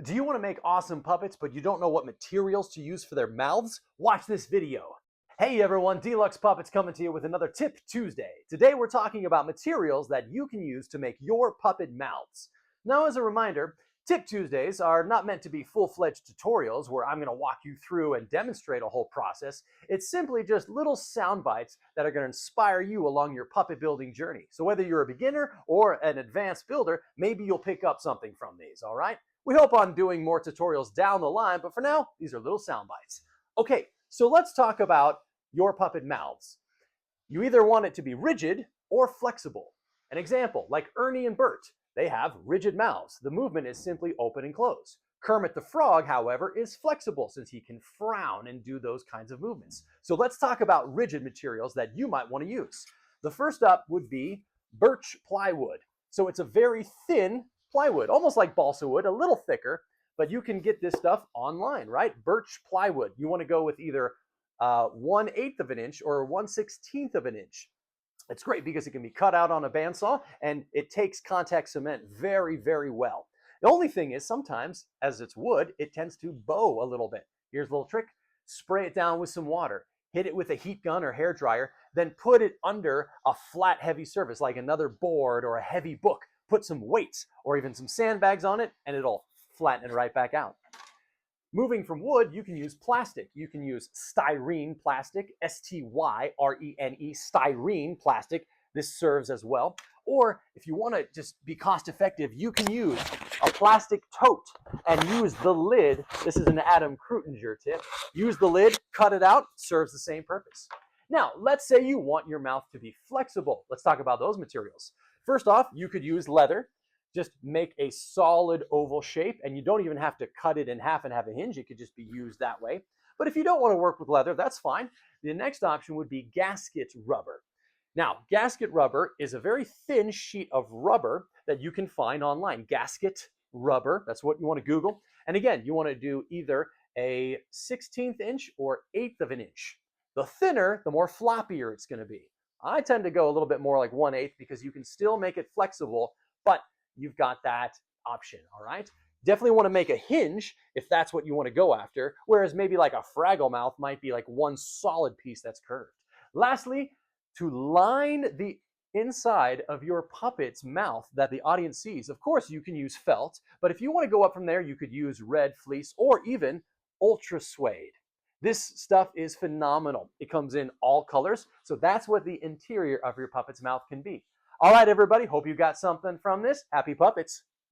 Do you want to make awesome puppets, but you don't know what materials to use for their mouths? Watch this video. Hey everyone, Deluxe Puppets coming to you with another Tip Tuesday. Today we're talking about materials that you can use to make your puppet mouths. Now as a reminder, Tip Tuesdays are not meant to be full-fledged tutorials where I'm going to walk you through and demonstrate a whole process. It's simply just little sound bites that are going to inspire you along your puppet building journey. So whether you're a beginner or an advanced builder, maybe you'll pick up something from these, all right? We hope on doing more tutorials down the line, but for now, these are little sound bites. Okay, so let's talk about your puppet mouths. You either want it to be rigid or flexible. An example, like Ernie and Bert, they have rigid mouths. The movement is simply open and close. Kermit the Frog, however, is flexible since he can frown and do those kinds of movements. So let's talk about rigid materials that you might want to use. The first up would be birch plywood. So it's a very thin plywood, almost like balsa wood, a little thicker, but you can get this stuff online, right? Birch plywood. You want to go with either 1/8 of an inch or 1/16 of an inch. It's great because it can be cut out on a bandsaw and it takes contact cement very, very well. The only thing is sometimes, as it's wood, it tends to bow a little bit. Here's a little trick. Spray it down with some water. Hit it with a heat gun or hair dryer, then put it under a flat, heavy surface like another board or a heavy book. Put some weights or even some sandbags on it and it'll flatten it right back out. Moving from wood, you can use plastic. You can use styrene plastic, S-T-Y-R-E-N-E, styrene plastic. This serves as well. Or if you want to just be cost effective, you can use a plastic tote and use the lid. This is an Adam Krutinger tip. Use the lid, cut it out, serves the same purpose. Now, let's say you want your mouth to be flexible. Let's talk about those materials. First off, you could use leather. Just make a solid oval shape, and you don't even have to cut it in half and have a hinge. It could just be used that way. But if you don't want to work with leather, that's fine. The next option would be gasket rubber. Now, gasket rubber is a very thin sheet of rubber that you can find online. Gasket rubber, that's what you want to Google. And again, you want to do either a 1/16 inch or 1/8 of an inch. The thinner, the more floppier it's going to be. I tend to go a little bit more like 1/8 because you can still make it flexible, but you've got that option, all right? Definitely want to make a hinge if that's what you want to go after, whereas maybe like a Fraggle mouth might be like one solid piece that's curved. Lastly, to line the inside of your puppet's mouth that the audience sees, of course you can use felt, but if you want to go up from there, you could use red fleece or even ultra suede. This stuff is phenomenal. It comes in all colors, so that's what the interior of your puppet's mouth can be. All right, everybody, hope you got something from this. Happy puppets.